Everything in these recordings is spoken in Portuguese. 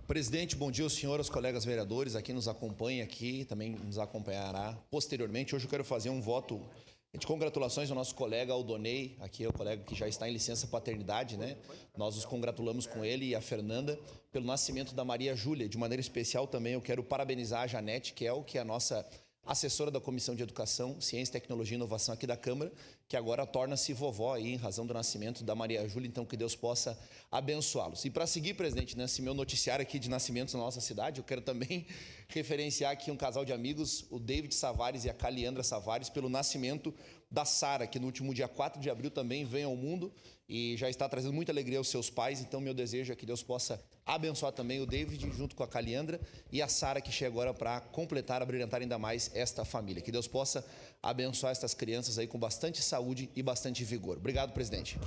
Presidente, bom dia ao senhor, aos colegas vereadores, aqui nos acompanha aqui, também nos acompanhará posteriormente. Hoje eu quero fazer um voto de congratulações ao nosso colega Aldonei, aqui é o colega que já está em licença paternidade, né? Nós nos congratulamos com ele e a Fernanda pelo nascimento da Maria Júlia. De maneira especial também eu quero parabenizar a Janete Kel, que é a nossa assessora da Comissão de Educação, Ciência, Tecnologia e Inovação aqui da Câmara, que agora torna-se vovó aí em razão do nascimento da Maria Júlia, então que Deus possa abençoá-los. E para seguir, presidente, nesse meu noticiário aqui de nascimentos na nossa cidade, eu quero também referenciar aqui um casal de amigos, o David Savares e a Caliandra Savares, pelo nascimento da Sara, que no último dia 4 de abril também veio ao mundo e já está trazendo muita alegria aos seus pais, então meu desejo é que Deus possa abençoar também o David junto com a Caliandra e a Sara, que chega agora para completar, abrilhantar ainda mais esta família. Que Deus possa abençoar estas crianças aí com bastante saúde e bastante vigor. Obrigado, presidente.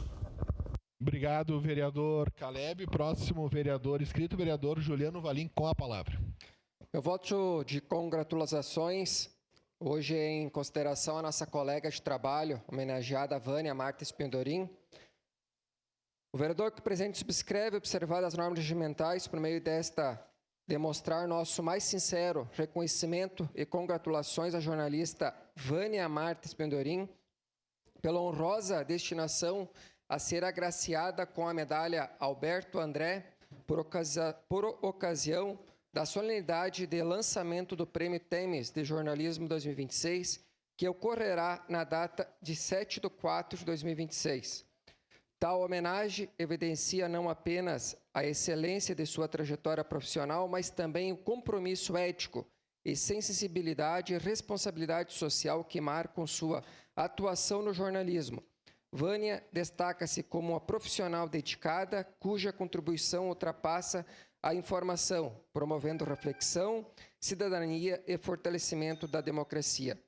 Obrigado, vereador Caleb. Próximo vereador inscrito, vereador Juliano Valim, com a palavra. Meu voto de congratulações hoje em consideração à nossa colega de trabalho, homenageada Vânia Marta Espindorim. O vereador que presente subscreve observar as normas regimentais por meio desta demonstrar nosso mais sincero reconhecimento e congratulações à jornalista Vânia Marta Espindorim pela honrosa destinação a ser agraciada com a medalha Alberto André por ocasião da solenidade de lançamento do Prêmio Temes de Jornalismo 2026, que ocorrerá na data de 7/4 de 2026. Tal homenagem evidencia não apenas a excelência de sua trajetória profissional, mas também o compromisso ético e sensibilidade e responsabilidade social que marcam sua atuação no jornalismo. Vânia destaca-se como uma profissional dedicada, cuja contribuição ultrapassa a informação, promovendo reflexão, cidadania e fortalecimento da democracia.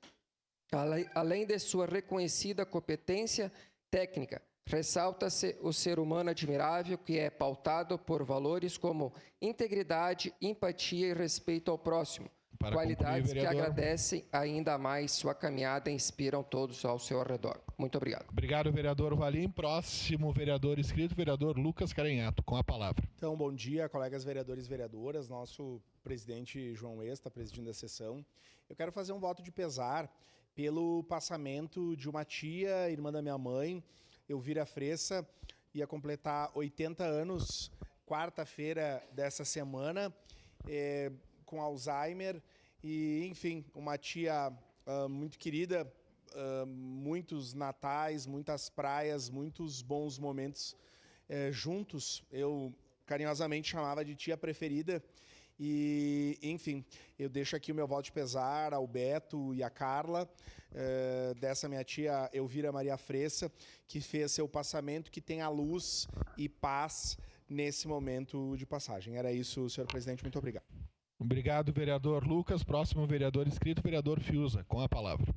Além de sua reconhecida competência técnica, ressalta-se o ser humano admirável que é pautado por valores como integridade, empatia e respeito ao próximo. Qualidades que agradecem ainda mais sua caminhada e inspiram todos ao seu redor. Muito obrigado. Obrigado, vereador Valim. Próximo vereador inscrito, vereador Lucas Carenhato, com a palavra. Então, bom dia, colegas vereadores e vereadoras. Nosso presidente João Ex está presidindo a sessão. Eu quero fazer um voto de pesar pelo passamento de uma tia, irmã da minha mãe, Elvira Fressa, ia completar 80 anos, quarta-feira dessa semana, com Alzheimer, e enfim, uma tia muito querida, muitos natais, muitas praias, muitos bons momentos juntos. Eu carinhosamente chamava de tia preferida. E, enfim, eu deixo aqui o meu voto de pesar ao Beto e à Carla, dessa minha tia Elvira Maria Fressa, que fez seu passamento, que tenha luz e paz nesse momento de passagem. Era isso, senhor presidente. Muito obrigado. Obrigado, vereador Lucas. Próximo vereador inscrito, vereador Fiuza, com a palavra.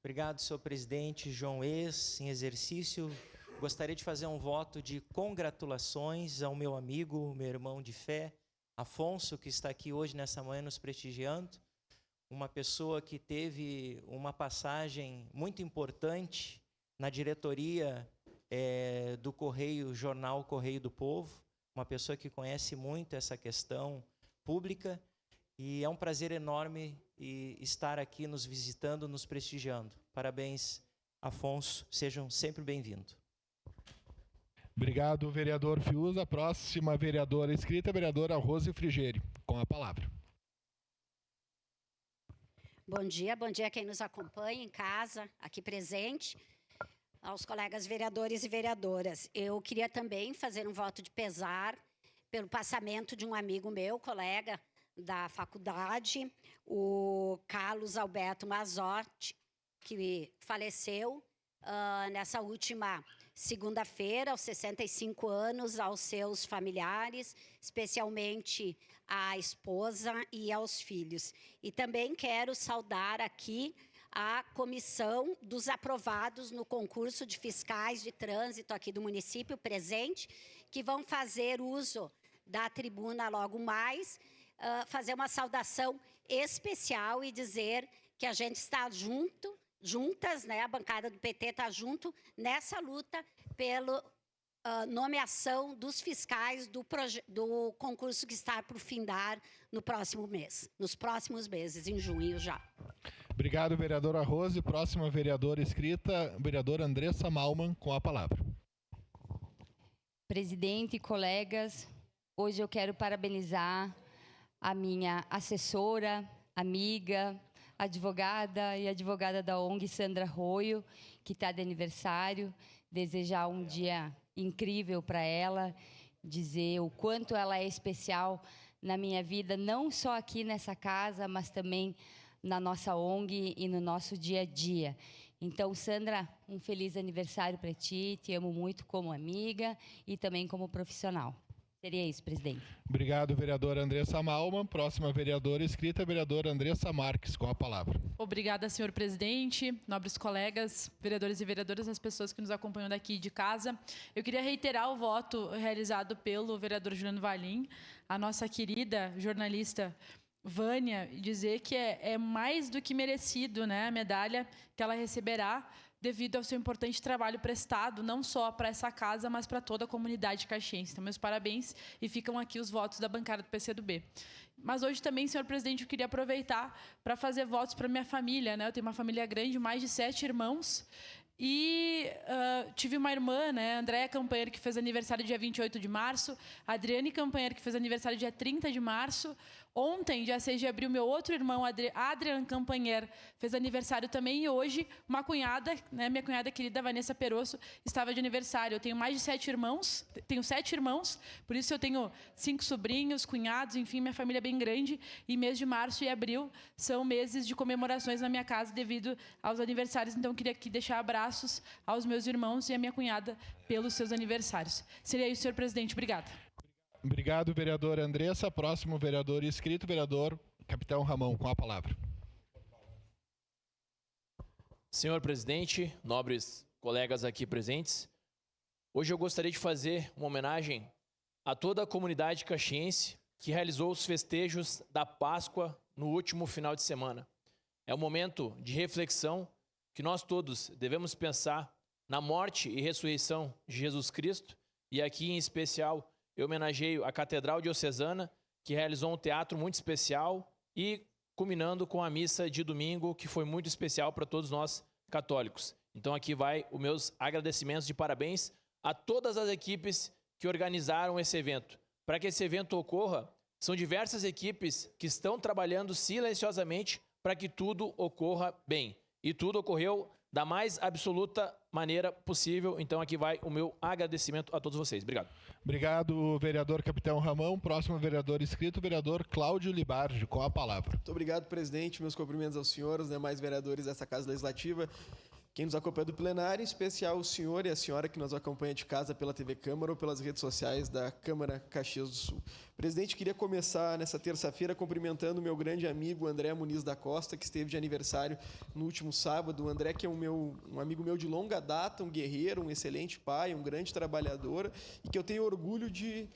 Obrigado, senhor presidente. João Ex, em exercício. Gostaria de fazer um voto de congratulações ao meu amigo, meu irmão de fé, Afonso, que está aqui hoje nessa manhã nos prestigiando, uma pessoa que teve uma passagem muito importante na diretoria do Correio, jornal Correio do Povo, uma pessoa que conhece muito essa questão pública, e é um prazer enorme estar aqui nos visitando, nos prestigiando. Parabéns, Afonso, sejam sempre bem-vindos. Obrigado, vereador Fiuza. Próxima vereadora inscrita, vereadora Rose Frigeri, com a palavra. Bom dia a quem nos acompanha em casa, aqui presente, aos colegas vereadores e vereadoras. Eu queria também fazer um voto de pesar pelo passamento de um amigo meu, colega da faculdade, o Carlos Alberto Mazotti, que faleceu nessa última segunda-feira, aos 65 anos, aos seus familiares, especialmente à esposa e aos filhos. E também quero saudar aqui a comissão dos aprovados no concurso de fiscais de trânsito aqui do município presente, que vão fazer uso da tribuna logo mais, fazer uma saudação especial e dizer que a gente está juntas, né? A bancada do PT está junto nessa luta pelo nomeação dos fiscais do concurso que está por findar no próximo mês, nos próximos meses, em junho já. Obrigado, vereadora Rose. Próxima vereadora inscrita, vereadora Andressa Malman, com a palavra. Presidente, colegas, hoje eu quero parabenizar a minha assessora, amiga, advogada e advogada da ONG, Sandra Roio, que está de aniversário. Desejar um dia incrível para ela, dizer o quanto ela é especial na minha vida, não só aqui nessa casa, mas também na nossa ONG e no nosso dia a dia. Então, Sandra, um feliz aniversário para ti, te amo muito como amiga e também como profissional. Seria isso, presidente. Obrigado, vereadora Andressa Malman. Próxima vereadora inscrita, vereadora Andressa Marques, com a palavra. Obrigada, senhor presidente, nobres colegas, vereadores e vereadoras, as pessoas que nos acompanham daqui de casa. Eu queria reiterar o voto realizado pelo vereador Juliano Valim, a nossa querida jornalista Vânia, e dizer que é mais do que merecido, né, a medalha que ela receberá devido ao seu importante trabalho prestado, não só para essa casa, mas para toda a comunidade caxiense. Então, meus parabéns, e ficam aqui os votos da bancada do PCdoB. Mas hoje também, senhor presidente, eu queria aproveitar para fazer votos para minha família, né? Eu tenho uma família grande, mais de 7 irmãos, e tive uma irmã, né, Andréia Campanheiro, que fez aniversário dia 28 de março, Adriane Campanheiro, que fez aniversário dia 30 de março. Ontem, dia 6 de abril, meu outro irmão, Adrian Campanheiro, fez aniversário também. E hoje, uma cunhada, né, minha cunhada querida, Vanessa Perosso, estava de aniversário. Eu tenho mais de 7 irmãos, por isso eu tenho 5 sobrinhos, cunhados, enfim, minha família é bem grande. E mês de março e abril são meses de comemorações na minha casa devido aos aniversários. Então, eu queria aqui deixar abraços aos meus irmãos e à minha cunhada pelos seus aniversários. Seria isso, senhor presidente. Obrigada. Obrigado, vereadora Andressa. Próximo vereador inscrito, vereador Capitão Ramão, com a palavra. Senhor presidente, nobres colegas aqui presentes, hoje eu gostaria de fazer uma homenagem a toda a comunidade caxiense que realizou os festejos da Páscoa no último final de semana. É um momento de reflexão que nós todos devemos pensar na morte e ressurreição de Jesus Cristo, e aqui em especial eu homenageio a Catedral Diocesana, que realizou um teatro muito especial, e culminando com a missa de domingo, que foi muito especial para todos nós católicos. Então aqui vai os meus agradecimentos de parabéns a todas as equipes que organizaram esse evento. Para que esse evento ocorra, são diversas equipes que estão trabalhando silenciosamente para que tudo ocorra bem. E tudo ocorreu da mais absoluta maneira possível. Então aqui vai o meu agradecimento a todos vocês. Obrigado. Obrigado, vereador Capitão Ramão. Próximo vereador inscrito, vereador Cláudio Libardi, com a palavra. Muito obrigado, presidente. Meus cumprimentos aos senhores, demais vereadores dessa Casa Legislativa, quem nos acompanha do plenário, em especial o senhor e a senhora que nos acompanha de casa pela TV Câmara ou pelas redes sociais da Câmara Caxias do Sul. Presidente, queria começar nessa terça-feira cumprimentando o meu grande amigo André Muniz da Costa, que esteve de aniversário no último sábado. O André, que é um amigo meu de longa data, um guerreiro, um excelente pai, um grande trabalhador, e que eu tenho orgulho de,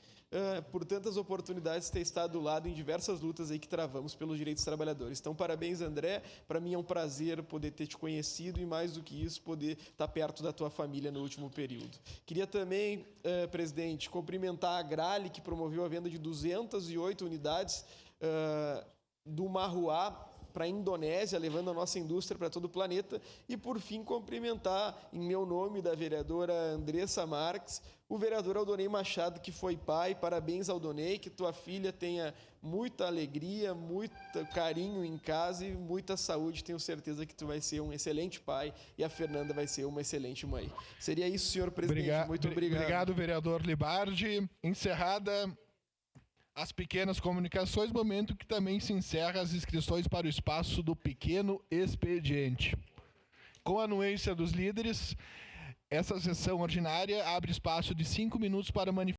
por tantas oportunidades, ter estado do lado em diversas lutas aí que travamos pelos direitos dos trabalhadores. Então, parabéns, André. Para mim é um prazer poder ter te conhecido e, mais do que isso, poder estar perto da tua família no último período. Queria também, presidente, cumprimentar a Grale, que promoveu a venda de 208 unidades do Marruá para a Indonésia, levando a nossa indústria para todo o planeta. E, por fim, cumprimentar, em meu nome, da vereadora Andressa Marques, o vereador Aldonei Machado, que foi pai. Parabéns, Aldonei, que tua filha tenha muita alegria, muito carinho em casa e muita saúde. Tenho certeza que tu vai ser um excelente pai e a Fernanda vai ser uma excelente mãe. Seria isso, senhor presidente. Muito obrigado. Obrigado, vereador Libardi. Encerrada as pequenas comunicações, momento que também se encerra as inscrições para o espaço do pequeno expediente. Com a anuência dos líderes, essa sessão ordinária abre espaço de 5 minutos para manifestação.